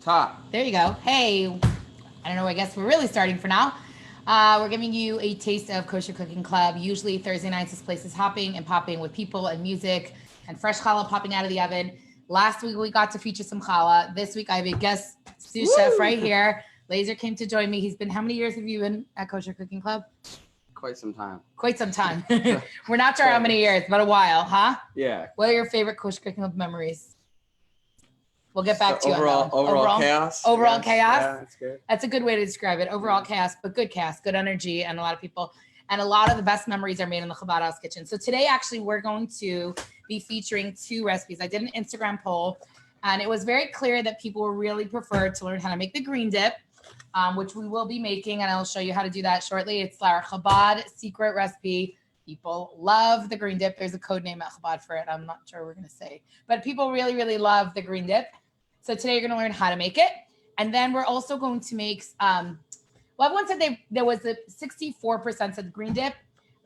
Top. There you go. Hey, I don't know. I guess we're really starting for now. We're giving you a taste of Kosher Cooking Club. Usually Thursday nights, this place is hopping and popping with people and music and fresh challah popping out of the oven. Last week we got to feature some challah. This week I have a guest sous chef right here. Laser came to join me. He's been, how many years have you been at Kosher Cooking Club? Quite some time. Quite some time. We're not sure how many years, but a while, huh? Yeah. What are your favorite Kosher Cooking Club memories? We'll get back to you. Overall chaos. Overall chaos. Yeah, that's good. That's a good way to describe it. Overall chaos, but good chaos, good energy, and a lot of people. And a lot of the best memories are made in the Chabad House kitchen. So today, actually, we're going to be featuring 2 recipes. I did an Instagram poll, and it was very clear that people really preferred to learn how to make the green dip, which we will be making, and I'll show you how to do that shortly. It's our Chabad secret recipe. People love the green dip. There's a code name at Chabad for it. I'm not sure we're going to say, but people really, really love the green dip. So today you're going to learn how to make it. And then we're also going to make, well, everyone said there was a 64% said green dip.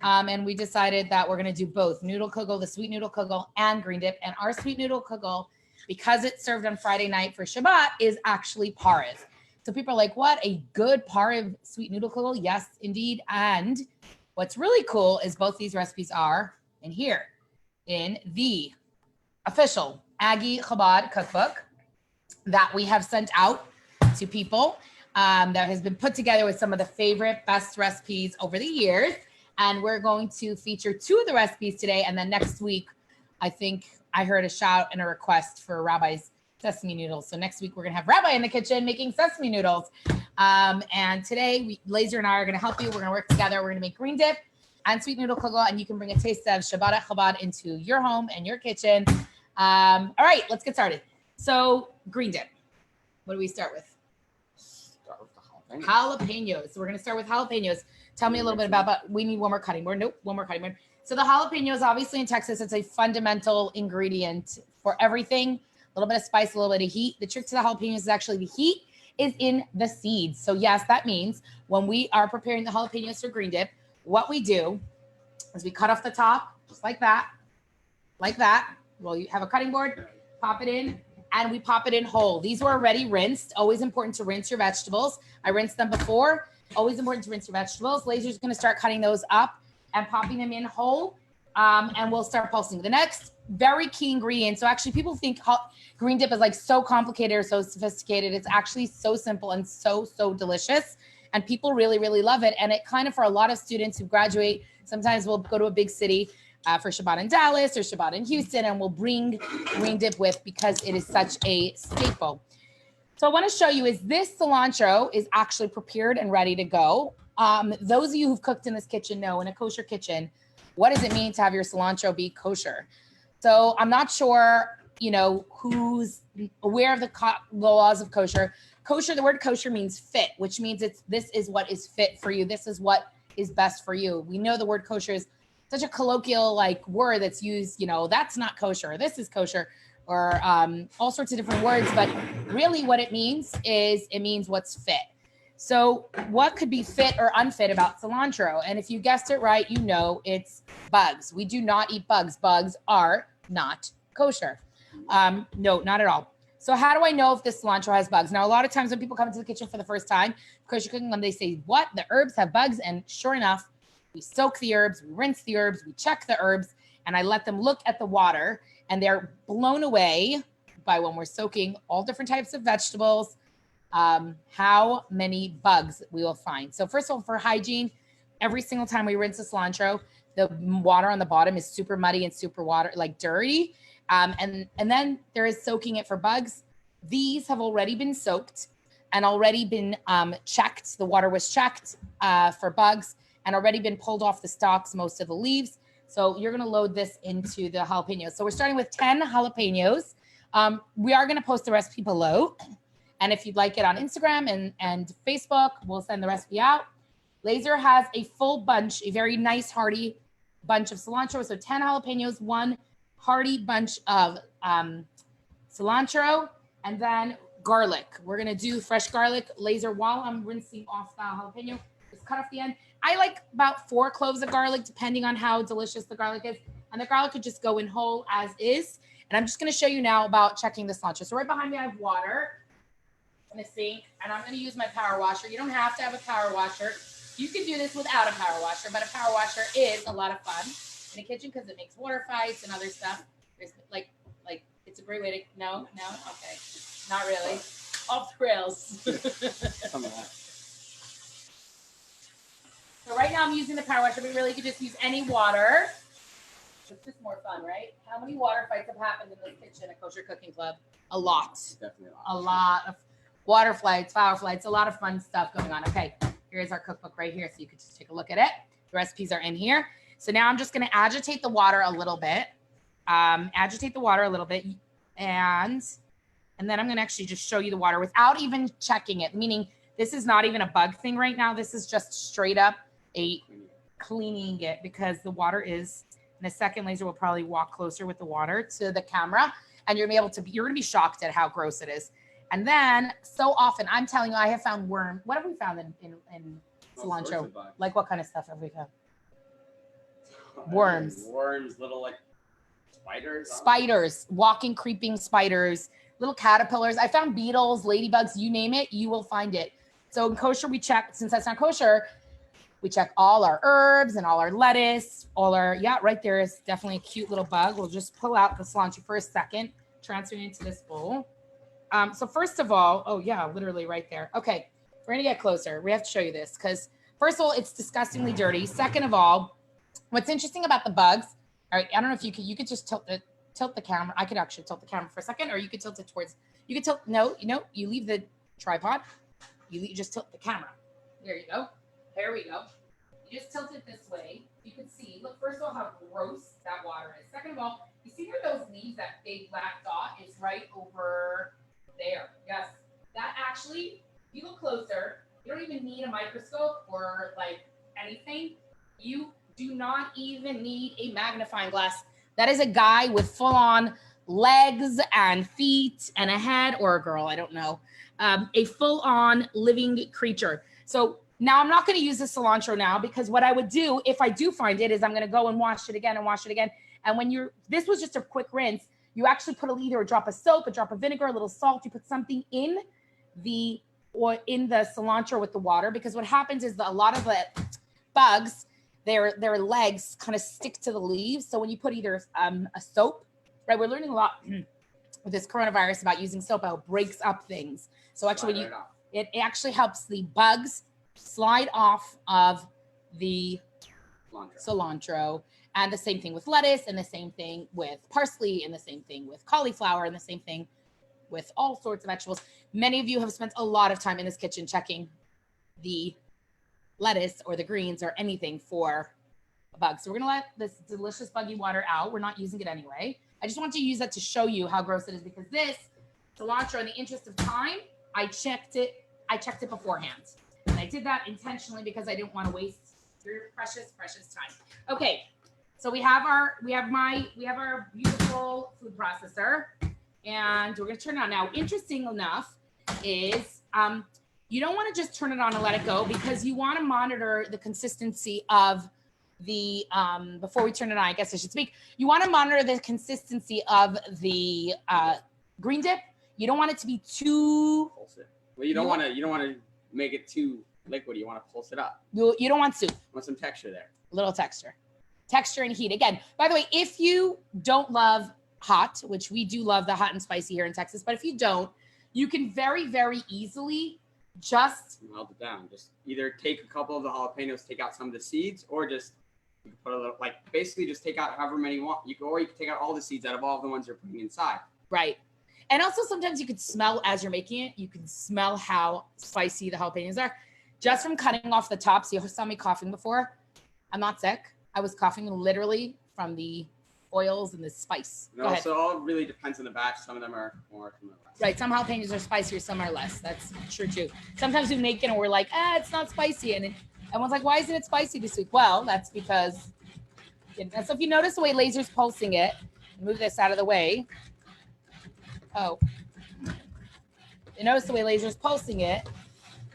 And we decided that we're going to do both noodle kugel, the sweet noodle kugel, and green dip. And our sweet noodle kugel, because it's served on Friday night for Shabbat, is actually pareve. So people are like, what, a good pareve sweet noodle kugel? Yes, indeed. And what's really cool is both these recipes are in here in the official Aggie Chabad cookbook that we have sent out to people, that has been put together with some of the favorite best recipes over the years. And we're going to feature 2 of the recipes today. And then next week, I think I heard a shout and a request for Rabbi's sesame noodles. So next week we're going to have Rabbi in the kitchen making sesame noodles. And today Laser and I are going to help you. We're going to work together. We're going to make green dip and sweet noodle kugel, and you can bring a taste of Shabbat at Chabad into your home and your kitchen. All right, let's get started. So green dip. What do we start with? Start with the jalapenos. So we're going to start with jalapenos. Tell me a little bit about, we need one more cutting board. Nope, one more cutting board. So the jalapenos, obviously in Texas, it's a fundamental ingredient for everything. A little bit of spice, a little bit of heat. The trick to the jalapenos is actually the heat is in the seeds. So yes, that means when we are preparing the jalapenos for green dip, what we do is we cut off the top, just like that. Like that. Well, you have a cutting board, pop it in, and we pop it in whole. These were already rinsed. Always important to rinse your vegetables. I rinsed them before. Always important to rinse your vegetables. Laser's going to start cutting those up and popping them in whole, and we'll start pulsing. The next very key ingredient, so actually people think green dip is like so complicated or so sophisticated. It's actually so simple and so delicious, and people really, really love it. And it kind of, for a lot of students who graduate, sometimes we'll go to a big city for Shabbat in Dallas or Shabbat in Houston, and we'll bring green dip with because it is such a staple. So I want to show you is this cilantro is actually prepared and ready to go. Those of you who've cooked in this kitchen know in a kosher kitchen, what does it mean to have your cilantro be kosher? So I'm not sure, who's aware of the laws of kosher. Kosher, the word kosher means fit, which means this is what is fit for you. This is what is best for you. We know the word kosher is such a colloquial word that's used, that's not kosher, this is kosher, or all sorts of different words. But really what it means is it means what's fit. So what could be fit or unfit about cilantro? And if you guessed it right, it's bugs. We do not eat bugs. Bugs are not kosher. No, not at all. So how do I know if this cilantro has bugs? Now, a lot of times when people come into the kitchen for the first time, kosher cooking, when they say, what? The herbs have bugs? And sure enough, we soak the herbs, we rinse the herbs, we check the herbs, and I let them look at the water, and they're blown away by, when we're soaking all different types of vegetables, how many bugs we will find. So first of all, for hygiene, every single time we rinse the cilantro, the water on the bottom is super muddy and super dirty. And then there is soaking it for bugs. These have already been soaked and already been checked. The water was checked for bugs and already been pulled off the stalks, most of the leaves. So you're going to load this into the jalapenos. So we're starting with 10 jalapenos. We are going to post the recipe below. And if you'd like it on Instagram and Facebook, we'll send the recipe out. Laser has a full bunch, a very nice hearty bunch of cilantro. So 10 jalapenos, 1 hearty bunch of cilantro, and then garlic. We're going to do fresh garlic. Laser, while I'm rinsing off the jalapeno, just cut off the end. I like about 4 cloves of garlic, depending on how delicious the garlic is. And the garlic could just go in whole as is. And I'm just going to show you now about checking the cilantro. So right behind me, I have water. in the sink, and I'm going to use my power washer. You don't have to have a power washer. You can do this without a power washer, but a power washer is a lot of fun in the kitchen because it makes water fights and other stuff. There's like it's a great way to no, okay, not really. Off the rails. Some of that. So right now I'm using the power washer, but really you could just use any water. It's just more fun, right? How many water fights have happened in this kitchen at Kosher Cooking Club? A lot. Definitely A lot of water flights, power flights, a lot of fun stuff going on. Okay, here's our cookbook right here, so you could just take a look at it. The recipes are in here. So now I'm just going to agitate the water a little bit. And then I'm going to actually just show you the water without even checking it, meaning this is not even a bug thing right now. This is just straight up a cleaning it because the water is, in a second, Laser will probably walk closer with the water to the camera and you're going to be shocked at how gross it is. And then so often, I'm telling you, I have found worm. What have we found in cilantro? Like what kind of stuff have we found? Worms. Worms, little like spiders. Spiders, walking, creeping spiders, little caterpillars. I found beetles, ladybugs, you name it, you will find it. So in kosher, we check, since that's not kosher, we check all our herbs and all our lettuce, right there is definitely a cute little bug. We'll just pull out the cilantro for a second, transfer it into this bowl. So first of all, oh yeah, literally right there. Okay, we're gonna get closer. We have to show you this because first of all, it's disgustingly dirty. Second of all, what's interesting about the bugs, all right, I don't know if you could just tilt the camera. I could actually tilt the camera for a second, or you could tilt it towards, you leave the tripod, you just tilt the camera. There you go. There we go. You just tilt it this way. You can see, look, first of all, how gross that water is. Second of all, you see where those leaves, that big black dot is right over there. Yes. That actually, if you look closer, you don't even need a microscope or like anything. You do not even need a magnifying glass. That is a guy with full-on legs and feet and a head, or a girl, I don't know. A full-on living creature. So now I'm not going to use the cilantro now because what I would do if I do find it is I'm going to go and wash it again and wash it again. And when this was just a quick rinse, you actually put either a drop of soap, a drop of vinegar, a little salt. You put something in the cilantro with the water because what happens is that a lot of the bugs, their legs kind of stick to the leaves. So when you put either a soap, right? We're learning a lot with this coronavirus about using soap, how it breaks up things. So actually, it actually helps the bugs slide off of the cilantro. And the same thing with lettuce, and the same thing with parsley, and the same thing with cauliflower, and the same thing with all sorts of vegetables. Many of you have spent a lot of time in this kitchen checking the lettuce or the greens or anything for a bug. So we're gonna let this delicious buggy water out. We're not using it anyway. I just want to use that to show you how gross it is because this cilantro, in the interest of time, I checked it beforehand. And I did that intentionally because I didn't want to waste your precious, precious time. Okay, so we have our beautiful food processor, and we're gonna turn it on. Now, interesting enough is you don't want to just turn it on and let it go because you want to monitor the consistency of the before we turn it on, I guess I should speak. You want to monitor the consistency of the green dip. You don't want it to be too. Well, you don't want to make it too liquid. You want to pulse it up. You don't want soup. You want some texture there. A little texture and heat. Again, by the way, if you don't love hot, which we do love the hot and spicy here in Texas, but if you don't, you can very, very easily just melt it down. Just either take a couple of the jalapenos, take out some of the seeds, or just you can put a little, basically just take out however many you want. You can take out all the seeds out of all of the ones you're putting inside. Right. And also sometimes you could smell as you're making it, you can smell how spicy the jalapenos are just from cutting off the tops. You saw me coughing before. I'm not sick. I was coughing literally from the oils and the spice. No, so it all really depends on the batch. Some of them are more, some are less. Right. Some jalapenos are spicier, some are less. That's true too. Sometimes we make it and we're like, it's not spicy. And everyone's like, why isn't it spicy this week? Well, that's because, and so if you notice the way Laser's pulsing it, move this out of the way. Oh, you notice the way Laser's pulsing it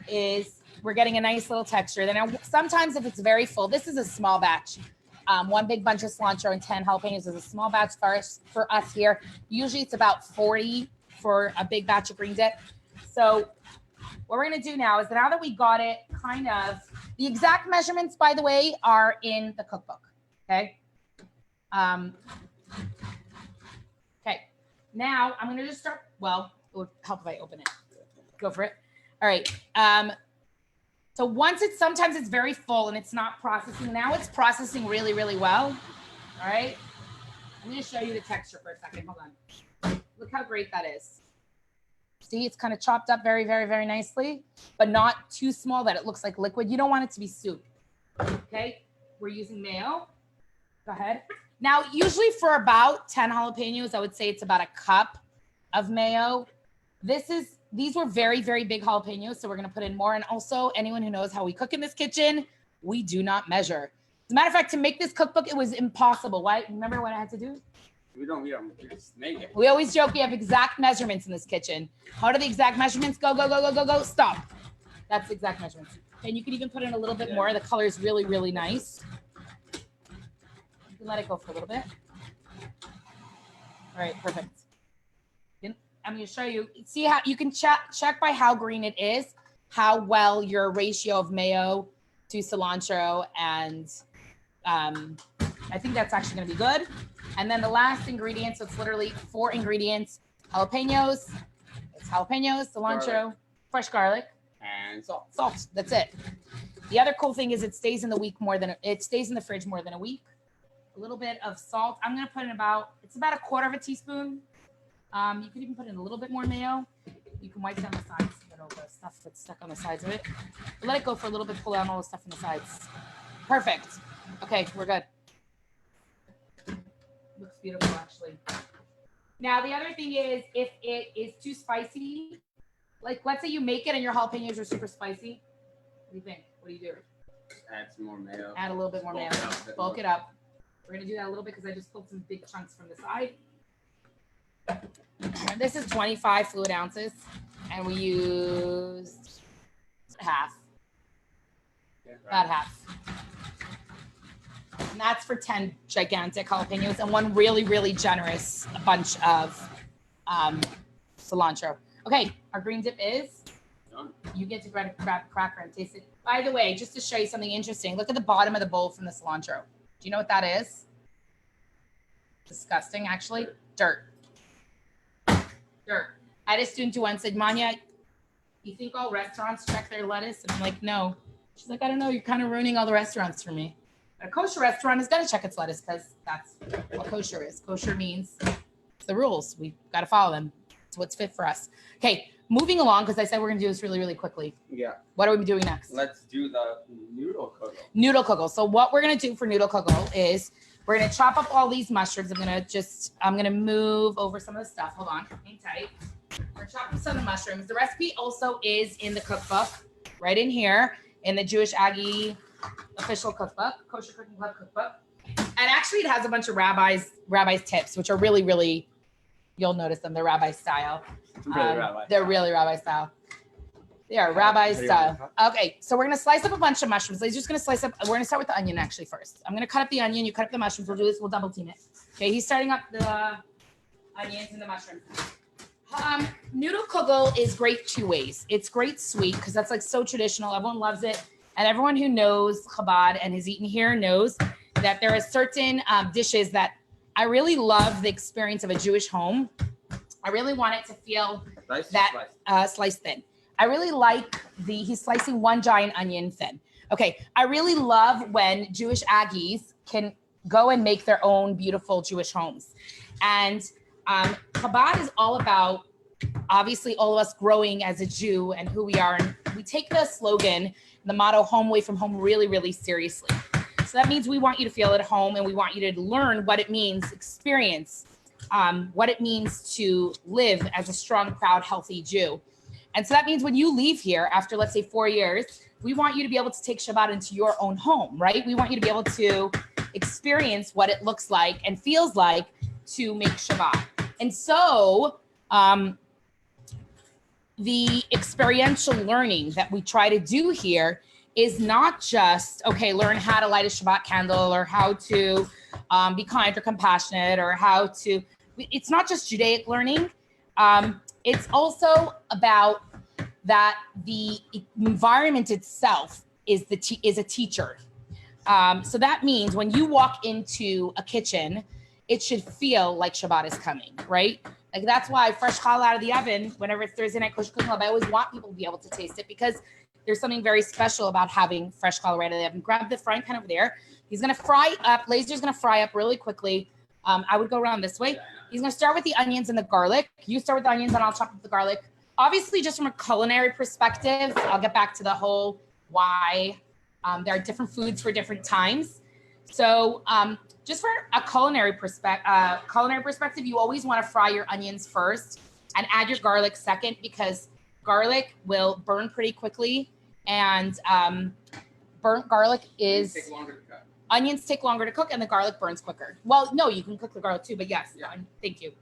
is we're getting a nice little texture. Then sometimes if it's very full, this is a small batch. One big bunch of cilantro and 10 jalapenos is a small batch for us here. Usually it's about 40 for a big batch of green dip. So what we're gonna do now is now that we got it kind of, the exact measurements, by the way, are in the cookbook, okay? Okay, now I'm gonna just start, well, it would help if I open it. Go for it. All right, so once sometimes it's very full and it's not processing. Now it's processing really, really well, all right? I'm gonna show you the texture for a second, hold on. Look how great that is. See, it's kind of chopped up very, very, very nicely, but not too small that it looks like liquid. You don't want it to be soup. Okay, we're using mayo. Go ahead. Now, usually for about 10 jalapenos, I would say it's about a cup of mayo. These were very, very big jalapenos, so we're gonna put in more. And also, anyone who knows how we cook in this kitchen, we do not measure. As a matter of fact, to make this cookbook, it was impossible. Why? Remember what I had to do? We don't just make it. We always joke we have exact measurements in this kitchen. How do the exact measurements go? Go, go, go, go, go. Stop. That's exact measurements. And you can even put in a little bit more. The color is really, really nice. You can let it go for a little bit. All right, perfect. I'm going to show you. See how you can check by how green it is, how well your ratio of mayo to cilantro, and I think that's actually going to be good. And then the last ingredient, so it's literally 4 ingredients: jalapenos, cilantro, garlic, fresh garlic, and salt. Salt. That's it. The other cool thing is it stays in the fridge more than a week. A little bit of salt. I'm going to put in about a quarter of a teaspoon. You could even put in a little bit more mayo. You can wipe down the sides, get all the stuff that's stuck on the sides of it. But let it go for a little bit, pull down all the stuff on the sides. Perfect. Okay, we're good. Looks beautiful, actually. Now, the other thing is, if it is too spicy, like let's say you make it and your jalapenos are super spicy. What do you think? What do you do? Add some more mayo. Add a little bit more mayo. Bulk it up. We're going to do that a little bit because I just pulled some big chunks from the side. And this is 25 fluid ounces, and we used half. About half. And that's for 10 gigantic jalapenos and 1 really, really generous bunch of cilantro. Okay, our green dip is done. You get to grab a cracker and taste it. By the way, just to show you something interesting, look at the bottom of the bowl from the cilantro. Do you know what that is? Disgusting, actually. Dirt. Dirt. I had a student who once said, Manya, you think all restaurants check their lettuce? And I'm like, no. She's like, I don't know. You're kind of ruining all the restaurants for me. A kosher restaurant is going to check its lettuce because that's what kosher is. Kosher means it's the rules. We've got to follow them. It's what's fit for us. Okay, moving along, because I said we're going to do this really, really quickly. Yeah. What are we doing next? Let's do the noodle kugel. Noodle kugel. So what we're going to do for noodle kugel is we're going to chop up all these mushrooms. I'm going to move over some of the stuff. Hold on. Hang tight. We're chopping some of the mushrooms. The recipe also is in the cookbook, right in here, in the Jewish Aggie official cookbook, Kosher Cooking Club cookbook. And actually it has a bunch of rabbis' tips, which are really, really, you'll notice them. They're rabbi style. They're really rabbi style. They are rabbi style. Okay, so we're going to slice up a bunch of mushrooms. We're just going to slice up. We're going to start with the onion actually first. I'm going to cut up the onion. You cut up the mushrooms. We'll do this. We'll double team it. Okay, he's starting up the onions and the mushrooms. Noodle kugel is great 2 ways. It's great sweet because that's like so traditional. Everyone loves it. And everyone who knows Chabad and has eaten here knows that there are certain dishes that I really love the experience of a Jewish home. I really want it to feel sliced thin. I really like he's slicing 1 giant onion thin. Okay, I really love when Jewish Aggies can go and make their own beautiful Jewish homes. And Chabad is all about, obviously, all of us growing as a Jew and who we are. And we take the slogan, the motto, home away from home, really, really seriously. So that means we want you to feel at home and we want you to learn what it means, experience what it means to live as a strong, proud, healthy Jew. And so that means when you leave here after, let's say, 4 years, we want you to be able to take Shabbat into your own home, right? We want you to be able to experience what it looks like and feels like to make Shabbat. And so the experiential learning that we try to do here is not just, okay, learn how to light a Shabbat candle or how to be kind or compassionate or how to, it's not just Judaic learning. It's also about that the environment itself is a teacher. So that means when you walk into a kitchen, it should feel like Shabbat is coming, right? Like that's why fresh challah out of the oven, whenever it's Thursday night kosher cooking club, I always want people to be able to taste it because there's something very special about having fresh challah right out of the oven. Grab the frying pan over there. He's gonna fry up. Laser's gonna fry up really quickly. I would go around this way. He's gonna start with the onions and the garlic. You start with the onions and I'll chop up the garlic. Obviously, just from a culinary perspective, I'll get back to the whole why there are different foods for different times. So just for a culinary perspective, you always want to fry your onions first and add your garlic second because garlic will burn pretty quickly, and burnt garlic is onions take longer to cook and the garlic burns quicker. Well, no, you can cook the garlic too, but yes, thank you.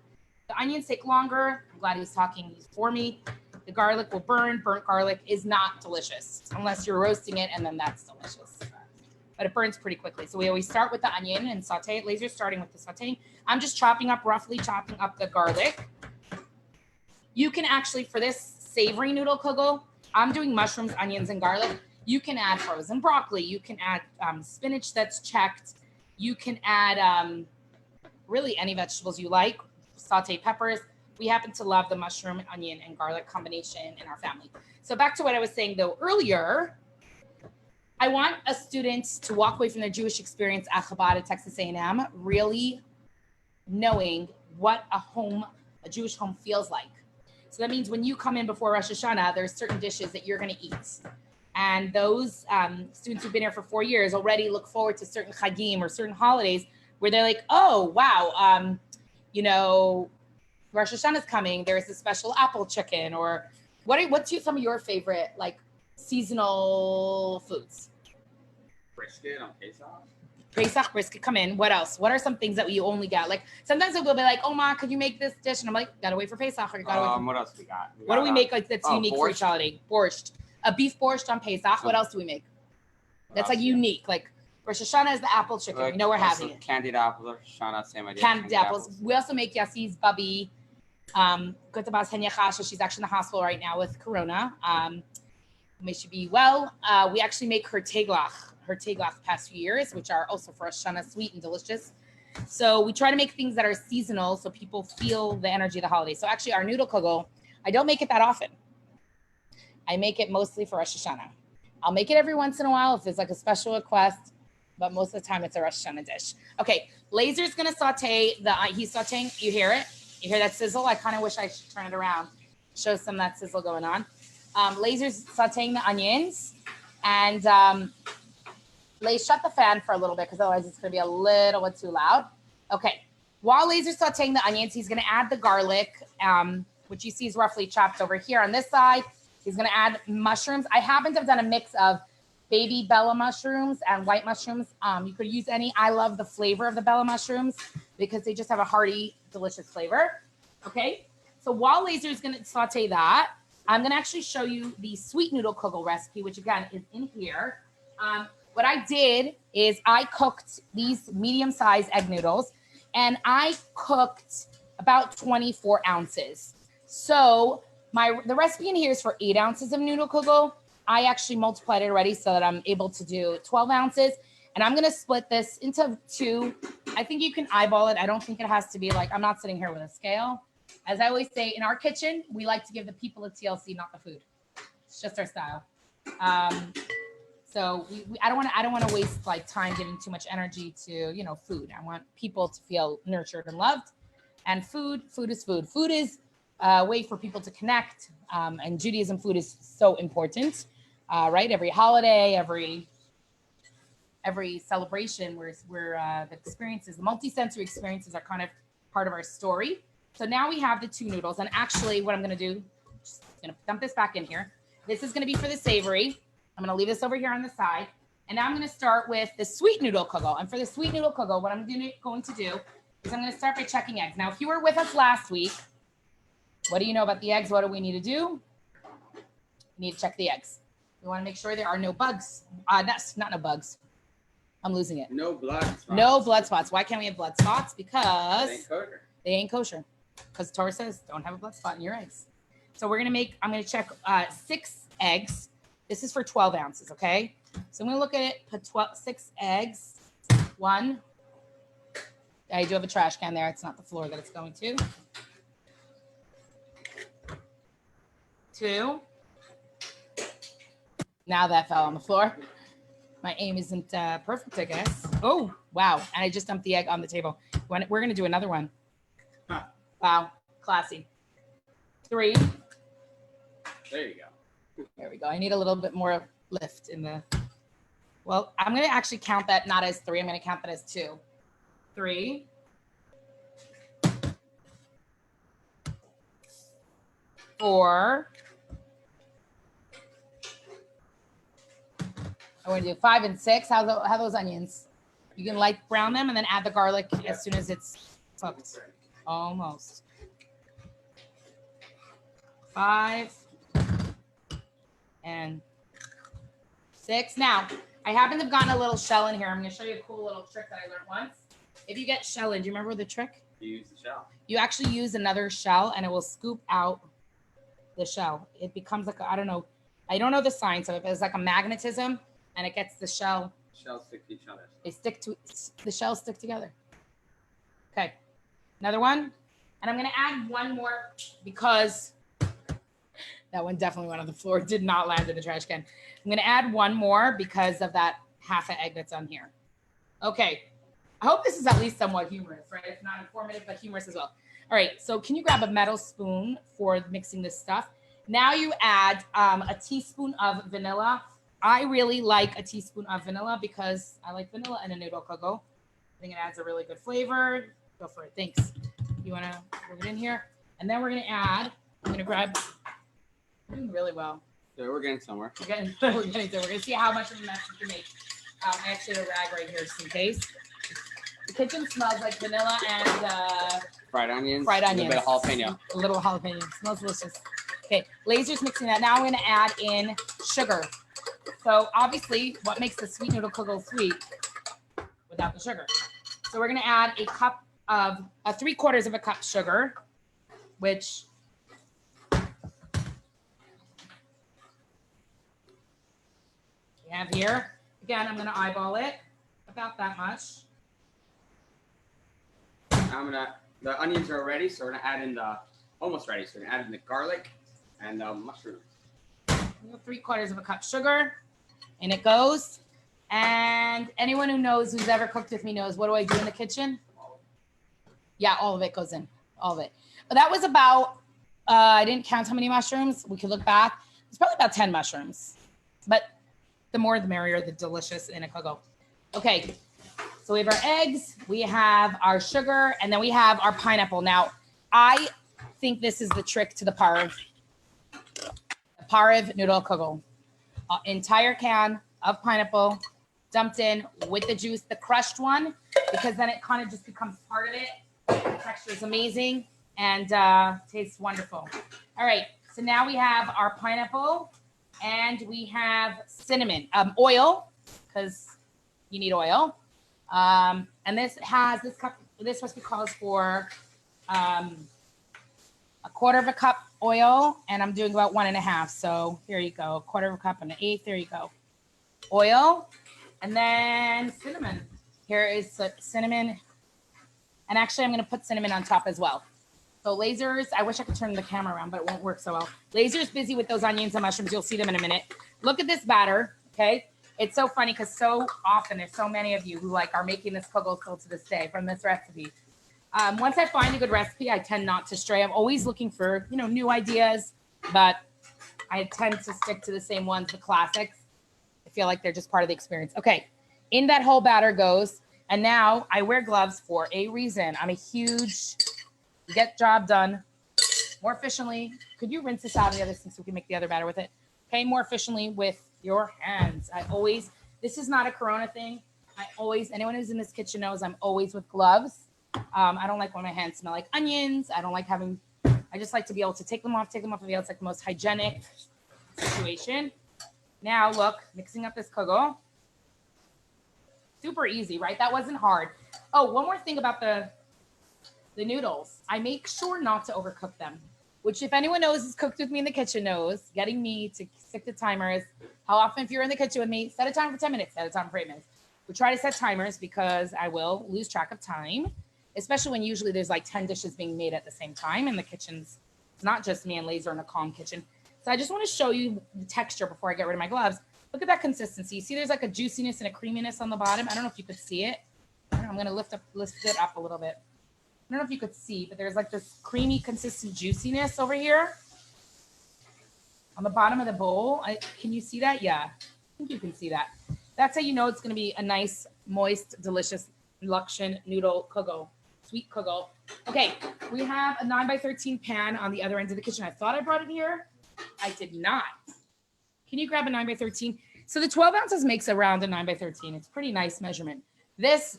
The onions take longer. I'm glad he's talking for me. The garlic will burn. Burnt garlic is not delicious unless you're roasting it, and then that's delicious. But it burns pretty quickly. So we always start with the onion and saute it. Laser's starting with the sauteing. I'm just roughly chopping up the garlic. You can actually, for this savory noodle kugel, I'm doing mushrooms, onions, and garlic. You can add frozen broccoli. You can add spinach that's checked. You can add really any vegetables you like. Sauteed peppers. We happen to love the mushroom, onion, and garlic combination in our family. So back to what I was saying though earlier, I want a student to walk away from their Jewish experience at Chabad at Texas A&M really knowing what a Jewish home feels like. So that means when you come in before Rosh Hashanah, there's certain dishes that you're going to eat. And those students who've been here for 4 years already look forward to certain chagim or certain holidays where they're like, oh, wow, Rosh Hashanah is coming. There's a special apple chicken, or what's some of your favorite like seasonal foods? Brisket on Pesach. Pesach brisket, come in. What else? What are some things that you only get? Like sometimes it will be like, oh ma, could you make this dish? And I'm like, gotta wait for Pesach, or you gotta wait. What else we got? What do we make like that's unique for each holiday? Borscht, a beef borscht on Pesach. What else do we make? That's like unique. Like Rosh Hashanah is the apple chicken. Like, you know we're having it. Candied apples, Rosh Hashanah, same idea. Candied apples. We also make Yassi's Bubby. She's actually in the hospital right now with Corona. May she be well. We actually make her teglach the past few years, which are also for Rosh Hashanah, sweet and delicious. So we try to make things that are seasonal so people feel the energy of the holiday. So actually our noodle kugel, I don't make it that often. I make it mostly for Rosh Hashanah. I'll make it every once in a while if there's like a special request, but most of the time it's a Rosh Hashanah dish. Okay, Laser's gonna saute he's sauteing, you hear it? You hear that sizzle? I kind of wish I should turn it around. Show some of that sizzle going on. Laser's sauteing the onions. And Laser, shut the fan for a little bit because otherwise it's going to be a little bit too loud. Okay. While Laser's sauteing the onions, he's going to add the garlic, which you see is roughly chopped over here on this side. He's going to add mushrooms. I happen to have done a mix of baby Bella mushrooms and white mushrooms. You could use any. I love the flavor of the Bella mushrooms because they just have a hearty, delicious flavor. Okay. So while Laser is going to saute that, I'm going to actually show you the sweet noodle kugel recipe, which again is in here. What I did is I cooked these medium-sized egg noodles, and I cooked about 24 ounces. So the recipe in here is for 8 ounces of noodle kugel. I actually multiplied it already so that I'm able to do 12 ounces. And I'm going to split this into two. I think you can eyeball it. I don't think it has to be like, I'm not sitting here with a scale. As I always say, in our kitchen, we like to give the people a TLC, not the food. It's just our style. So I don't want to waste like time giving too much energy to, food. I want people to feel nurtured and loved. And food is food. Food is a way for people to connect. And Judaism food is so important, right? Every holiday, every celebration where the experiences, the multi-sensory experiences are kind of part of our story. So now we have the two noodles. And actually what I'm going to do, just going to dump this back in here. This is going to be for the savory. I'm going to leave this over here on the side. And now I'm going to start with the sweet noodle kugel. And for the sweet noodle kugel, what I'm going to do is I'm going to start by checking eggs. Now, if you were with us last week, what do you know about the eggs? What do we need to do? We need to check the eggs. We want to make sure there are no bugs. That's not no bugs. I'm losing it. No blood spots. No blood spots. Why can't we have blood spots? Because They ain't kosher. they ain't kosher. Because Torah says don't have a blood spot in your eggs. So we're gonna make, I'm gonna check 6 eggs. This is for 12 ounces, okay? So I'm gonna look at it, put 6 eggs. 1. I do have a trash can there. It's not the floor that it's going to. 2. Now that fell on the floor. My aim isn't perfect, I guess. Oh, wow. And I just dumped the egg on the table. We're going to do another one. Huh. Wow. Classy. 3. There you go. There we go. I need a little bit more lift in the... Well, I'm going to actually count that not as 3. I'm going to count that as 2. 3. 4. I'm going to do 5 and 6. How those onions? You can light brown them and then add the garlic as soon as it's cooked. Almost. 5 and 6. Now, I happen to have gotten a little shell in here. I'm going to show you a cool little trick that I learned once. If you get shell in, do you remember the trick? You use the shell. You actually use another shell and it will scoop out the shell. It becomes like, I don't know the science of it, but it's like a magnetism and it gets the shell. Shells stick to each other. The shells stick together. Okay. Another one. And I'm going to add one more because that one definitely went on the floor. Did not land in the trash can. I'm going to add one more because of that half an egg that's on here. Okay. I hope this is at least somewhat humorous, right? It's not informative, but humorous as well. All right. So can you grab a metal spoon for mixing this stuff? Now you add a teaspoon of vanilla. I really like a teaspoon of vanilla because I like vanilla in a noodle kugel. I think it adds a really good flavor. Go for it. Thanks. You want to bring it in here? And then we're going to add, I'm going to grab, we're doing really well. Yeah, we're getting somewhere. We're going to see how much of a mess we can make. I actually have a rag right here just in case. The kitchen smells like vanilla and fried onions. Fried onions. A little bit of jalapeno. A little jalapeno. It smells delicious. Okay, Laser's mixing that. Now I'm going to add in sugar. So obviously, what makes the sweet noodle kugel sweet without the sugar? So we're going to add a cup of 3/4 of a cup sugar, which we have here. Again, I'm going to eyeball it about that much. The onions are ready, so we're gonna add in almost ready. So we're gonna add in the garlic and the mushrooms. 3/4 of a cup sugar, and it goes. And anyone who knows, who's ever cooked with me knows, what do I do in the kitchen? Yeah, all of it goes in, all of it. But that was about, I didn't count how many mushrooms. We could look back. It's probably about 10 mushrooms, but the more the merrier, the delicious in a kugel. Okay. So we have our eggs, we have our sugar, and then we have our pineapple. Now, I think this is the trick to the parv. The parv noodle kugel. Entire can of pineapple dumped in with the juice, the crushed one, because then it kind of just becomes part of it. The texture is amazing and tastes wonderful. All right, so now we have our pineapple and we have cinnamon, oil, because you need oil. And this recipe calls for 1/4 of a cup oil, and I'm doing about 1.5. So here you go, 1/4 of a cup and 1/8. There you go. Oil, and then cinnamon. Here is cinnamon, and actually I'm going to put cinnamon on top as well. So Laser's, I wish I could turn the camera around, but it won't work so well. Laser's busy with those onions and mushrooms. You'll see them in a minute. Look at this batter, okay? It's so funny because so often there's so many of you who are making this kugel still to this day from this recipe. Once I find a good recipe, I tend not to stray. I'm always looking for, new ideas, but I tend to stick to the same ones, the classics. I feel like they're just part of the experience. Okay, in that whole batter goes, and now I wear gloves for a reason. I'm a huge get job done more efficiently. Could you rinse this out of the other thing so we can make the other batter with it? Okay, more efficiently with your hands. This is not a Corona thing. Anyone who's in this kitchen knows I'm always with gloves. I don't like when my hands smell like onions. I just like to be able to take them off and be able to like the most hygienic situation. Now look, mixing up this kugel. Super easy, right? That wasn't hard. Oh, one more thing about the noodles. I make sure not to overcook them. which if anyone knows has cooked with me in the kitchen knows, getting me to stick to timers. How often if you're in the kitchen with me, set a timer for 10 minutes, set a timer for 8 minutes. We try to set timers because I will lose track of time, especially when usually there's like 10 dishes being made at the same time in the kitchens. It's not just me and Laser in a calm kitchen. So I just want to show you the texture before I get rid of my gloves. Look at that consistency. See, there's like a juiciness and a creaminess on the bottom. I don't know if you could see it. I'm going to lift it up a little bit. I don't know if you could see, but there's like this creamy, consistent juiciness over here on the bottom of the bowl. Can you see that? Yeah, I think you can see that. That's how you know it's going to be a nice, moist, delicious Luxion noodle kugel, sweet kugel. Okay, we have a 9x13 pan on the other end of the kitchen. I thought I brought it here. I did not. Can you grab a 9x13? So the 12 ounces makes around a 9x13. It's pretty nice measurement. This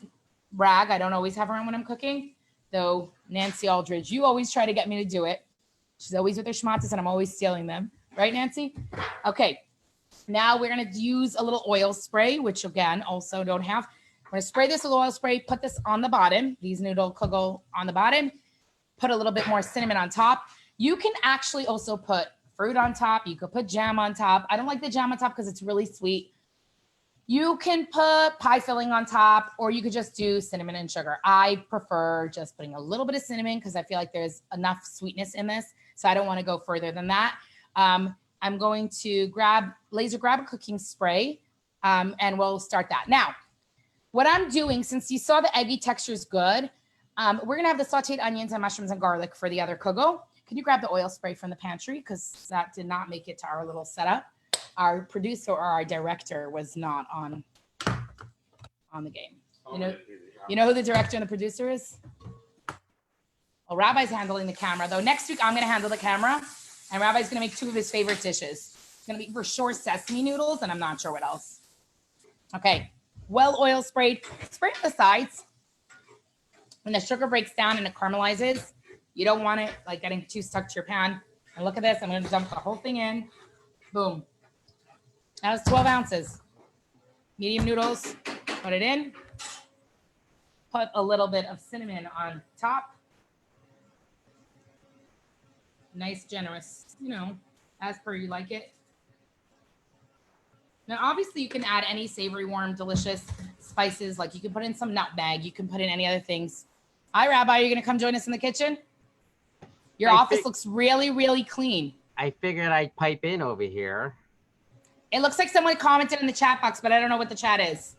rag, I don't always have around when I'm cooking, though Nancy Aldridge, you always try to get me to do it. She's always with her schmatzes and I'm always stealing them. Right, Nancy? Okay. Now we're going to use a little oil spray, which again, also don't have. I'm going to spray this with oil spray, put this on the bottom, these noodle kugel on the bottom, put a little bit more cinnamon on top. You can actually also put fruit on top. You could put jam on top. I don't like the jam on top because it's really sweet. You can put pie filling on top, or you could just do cinnamon and sugar. I prefer just putting a little bit of cinnamon because I feel like there's enough sweetness in this. So I don't want to go further than that. I'm going to grab a cooking spray, and we'll start that. Now, what I'm doing, since you saw the eggy texture is good, we're going to have the sauteed onions and mushrooms and garlic for the other kugel. Can you grab the oil spray from the pantry? Because that did not make it to our little setup. Our producer or our director was not on the game. You know who the director and the producer is? Well, Rabbi's handling the camera, though. Next week, I'm going to handle the camera, and Rabbi's going to make 2 of his favorite dishes. It's going to be for sure sesame noodles, and I'm not sure what else. Okay, well oil sprayed. Spray on the sides. When the sugar breaks down and it caramelizes, you don't want it like getting too stuck to your pan. And look at this. I'm going to dump the whole thing in. Boom. That was 12 ounces. Medium noodles. Put it in. Put a little bit of cinnamon on top. Nice, generous, as per you like it. Now, obviously, you can add any savory, warm, delicious spices. Like you can put in some nutmeg. You can put in any other things. Hi, Rabbi. Are you going to come join us in the kitchen? Your office looks really, really clean. I figured I'd pipe in over here. It looks like someone commented in the chat box, but I don't know what the chat is.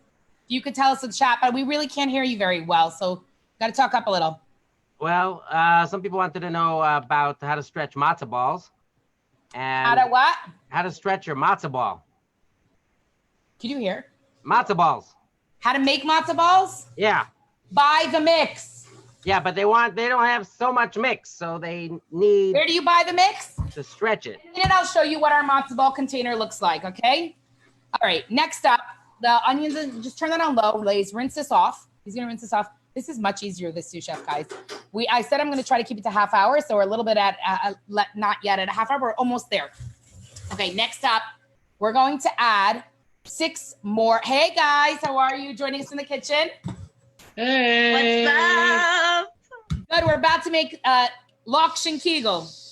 You could tell us in the chat, but we really can't hear you very well. So got to talk up a little. Well, some people wanted to know about how to stretch matzo balls. And How to what? How to stretch your matzo ball. Can you hear? Matzo balls. How to make matzo balls? Yeah. Buy the mix. Yeah, but they don't have so much mix, so they need. Where do you buy the mix? To stretch it. And I'll show you what our matzo ball container looks like, okay? All right, next up, the onions, just turn that on low, Lays, rinse this off. He's gonna rinse this off. This is much easier, this sous chef, guys. I said I'm gonna try to keep it to half hour, so we're a little bit at, not yet at a half hour, we're almost there. Okay, next up, we're going to add 6 more. Hey guys, how are you? Joining us in the kitchen? Hey. What's up? Good, we're about to make Luxion Kugel.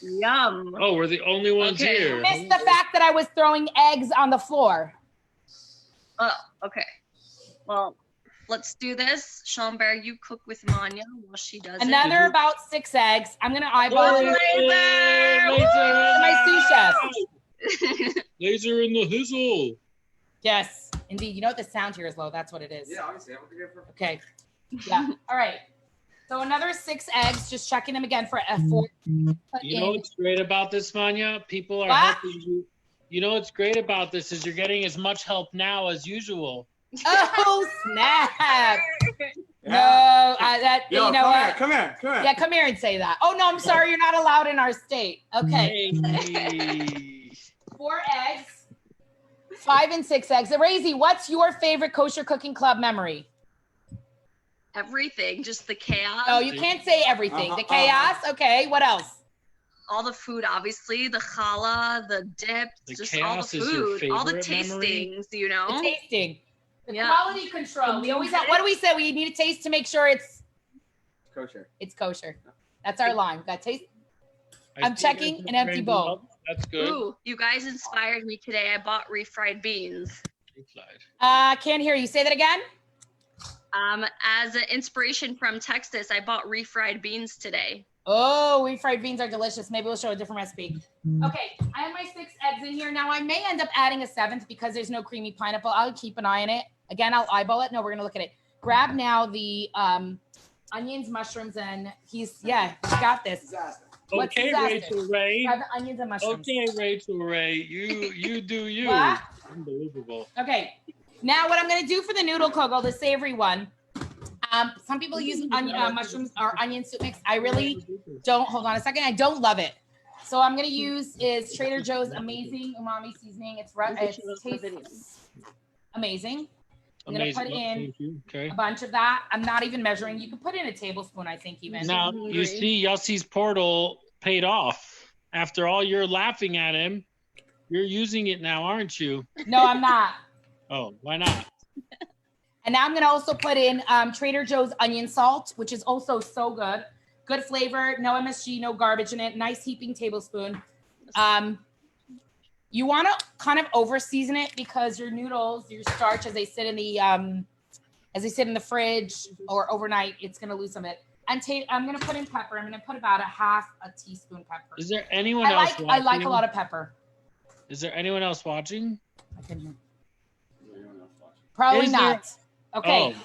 Yum. Oh, we're the only ones here. Missed the fact that I was throwing eggs on the floor. Oh, okay. Well, let's do this. Schomberg, you cook with Manya while she does Another it. about 6 eggs. I'm gonna eyeball it. Laser! My sous chef. Laser in the hizzle. Yes, indeed. You know what the sound here is low. That's what it is. Yeah, obviously. I don't think I've Okay. Yeah. All right. So another 6 eggs. Just checking them again for a 4. You know what's great about this, Manya? People are What? helping you. You know what's great about this is you're getting as much help now as usual. Oh snap! No, Yo, you know what? Come here. Yeah, come here and say that. Oh no, I'm sorry. You're not allowed in our state. Okay. Hey. 4 eggs. 5 and 6 eggs. Razy, what's your favorite kosher cooking club memory? Everything, just the chaos. Oh, you can't say everything. The chaos. Okay. What else? All the food, obviously, the challah, the dips, The just all the chaos is your food, all the favorite memory? tastings, you know? The tasting. The Yeah. quality control. We always have, what do we say? We need a taste to make sure it's Kosher. kosher. That's our line. We got taste. I'm checking an empty bowl. That's good. Ooh, you guys inspired me today. I bought refried beans. Can't hear you. Say that again. As an inspiration from Texas, I bought refried beans today. Oh, refried beans are delicious. Maybe we'll show a different recipe. Okay, I have my 6 eggs in here. Now I may end up adding a 7th because there's no creamy pineapple. I'll keep an eye on it. Again, I'll eyeball it. No, we're gonna look at it. Grab now the onions, mushrooms, and he's got this. Disaster. What's Okay, disaster? Rachel Ray. Grab the onions and mushrooms. Okay, Rachel Ray. You do you. What? Unbelievable. Okay, now what I'm gonna do for the noodle kugel, the savory one. Some people use mushrooms or onion soup mix. I really don't. Hold on a second. I don't love it. So I'm gonna use is Trader Joe's amazing umami seasoning. It tastes amazing. I'm gonna put in a bunch of that. I'm not even measuring. You can put in a tablespoon, I think, even. Now you see Yossi's portal paid off. After all you're laughing at him, you're using it now, aren't you? No, I'm not. Oh, why not? And now I'm going to also put in Trader Joe's onion salt, which is also so good. Good flavor, no MSG, no garbage in it. Nice heaping tablespoon. You want to kind of over season it because your noodles, your starch, as they sit in the fridge or overnight, it's going to lose some of it. And I'm going to put in pepper. I'm going to put about a half a teaspoon pepper. Is there anyone else watching? I like a lot of pepper. Is there anyone else watching? I can hear. Probably not. Okay,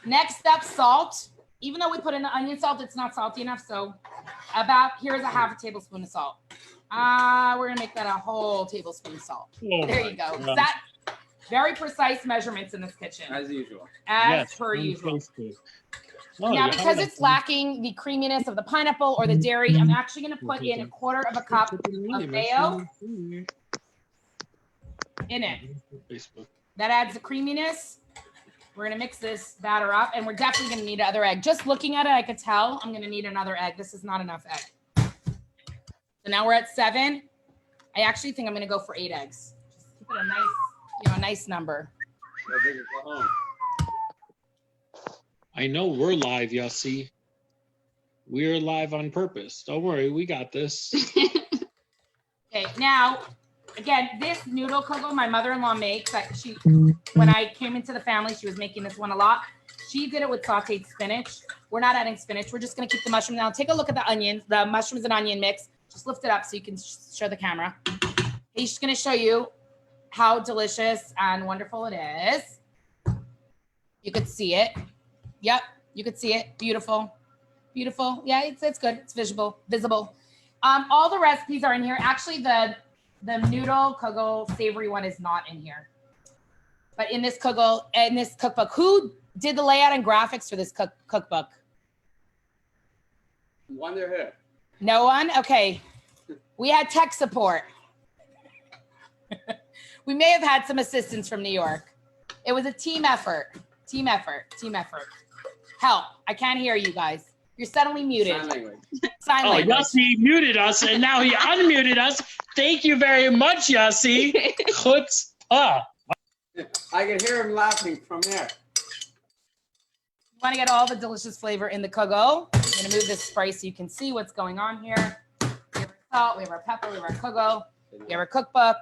Next up, salt. Even though we put in the onion salt, it's not salty enough. So here's a half a tablespoon of salt. We're gonna make that a whole tablespoon of salt. There you go. That very precise measurements in this kitchen. As usual. As per usual. Now, because it's lacking the creaminess of the pineapple or the dairy, I'm actually gonna put in a quarter of a cup of mayo in it. That adds the creaminess. We're gonna mix this batter up, and we're definitely gonna need another egg. Just looking at it, I could tell I'm gonna need another egg. This is not enough egg. So now we're at 7. I actually think I'm gonna go for 8 eggs. Just keep it a nice, a nice number. I know we're live, Yossi. We're live on purpose. Don't worry, we got this. Okay, now, again, this noodle kugel my mother-in-law makes. When I came into the family, she was making this one a lot. She did it with sauteed spinach. We're not adding spinach. We're just gonna keep the mushroom. Now take a look at the onions, the mushrooms and onion mix. Just lift it up so you can show the camera. He's just gonna show you how delicious and wonderful it is. You could see it. Yep, you could see it. Beautiful, beautiful. Yeah, it's good. It's visible. All the recipes are in here. Actually, the noodle kugel savory one is not in here. But in this cookbook, who did the layout and graphics for this cookbook? Wonder who? No one? Okay. We had tech support. We may have had some assistance from New York. It was a team effort. Team effort. Help. I can't hear you guys. You're suddenly muted. Sign language. Sign language. Yossi muted us, and now he unmuted us. Thank you very much, Yossi. Chutzpah. I can hear him laughing from there. You want to get all the delicious flavor in the kugel. I'm going to move this spice so you can see what's going on here. We have our salt, we have our pepper, we have our kugel, we have our cookbook.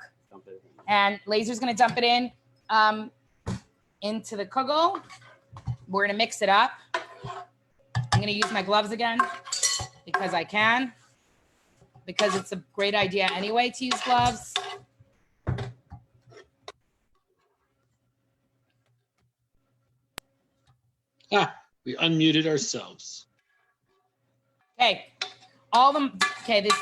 And Laser's going to dump it in into the kugel. We're going to mix it up. I'm going to use my gloves again because I can. Because it's a great idea anyway to use gloves. We unmuted ourselves. Okay.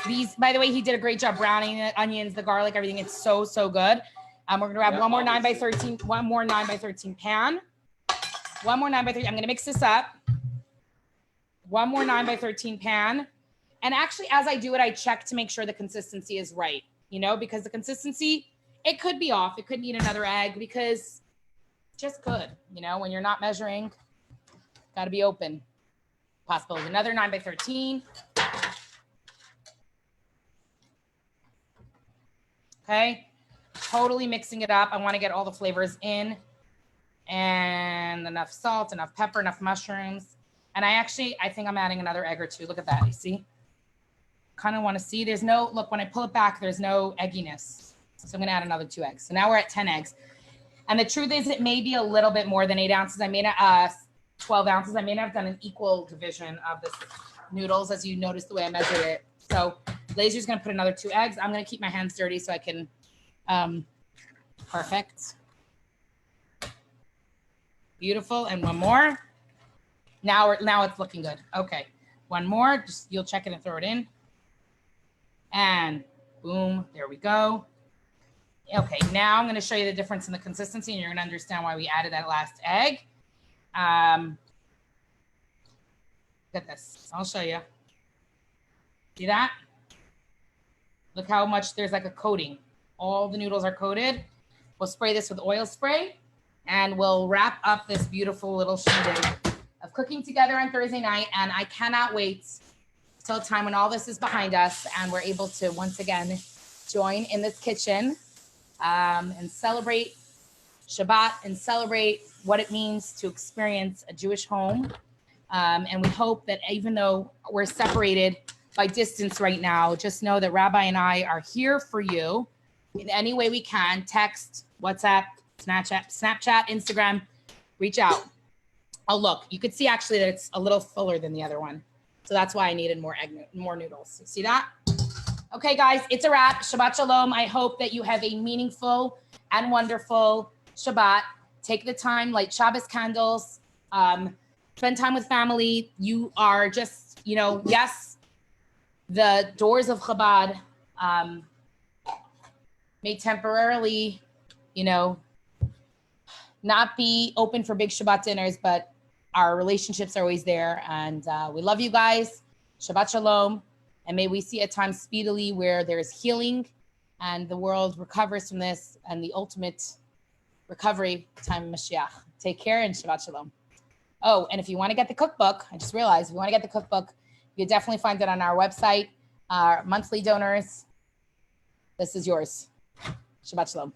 These, by the way, he did a great job browning the onions, the garlic, everything. It's so good. We're gonna grab one more 9x13 pan. One more 9x13. I'm gonna mix this up. One more 9x13 pan. And actually, as I do it, I check to make sure the consistency is right, because the consistency, it could be off. It could need another egg because just could, when you're not measuring, got to be open. Possibility. Another 9x13. Okay. Totally mixing it up. I want to get all the flavors in and enough salt, enough pepper, enough mushrooms. And I think I'm adding another egg or two. Look at that. You see? kind of want to see. There's no, look, when I pull it back, there's no egginess. So I'm going to add another 2 eggs. So now we're at 10 eggs. And the truth is it may be a little bit more than 8 ounces. I may not, 12 ounces. I may not have done an equal division of this noodles, as you notice the way I measured it. So Laser's going to put another 2 eggs. I'm going to keep my hands dirty so I can, perfect. Beautiful. And one more. Now it's looking good. Okay. One more. Just you'll check it and throw it in. And boom, there we go. Okay, now I'm going to show you the difference in the consistency, and you're going to understand why we added that last egg. Look at this. I'll show you. See that? Look how much there's like a coating. All the noodles are coated. We'll spray this with oil spray, and we'll wrap up this beautiful little shindig of cooking together on Thursday night. And I cannot wait till a time when all this is behind us and we're able to once again join in this kitchen and celebrate Shabbat and celebrate what it means to experience a Jewish home. And we hope that even though we're separated by distance right now, just know that Rabbi and I are here for you in any way we can. Text, WhatsApp, Snapchat, Instagram, reach out. Oh, look, you could see actually that it's a little fuller than the other one. So that's why I needed more noodles. See that? Okay, guys, it's a wrap. Shabbat Shalom. I hope that you have a meaningful and wonderful Shabbat. Take the time, light Shabbos candles, spend time with family. You are just, yes, the doors of Chabad may temporarily, not be open for big Shabbat dinners, but our relationships are always there. And we love you guys. Shabbat Shalom. And may we see a time speedily where there is healing and the world recovers from this and the ultimate recovery time of Mashiach. Take care and Shabbat Shalom. Oh, and if you want to get the cookbook, I just realized if you want to get the cookbook, you can definitely find it on our website. Our monthly donors, this is yours. Shabbat Shalom.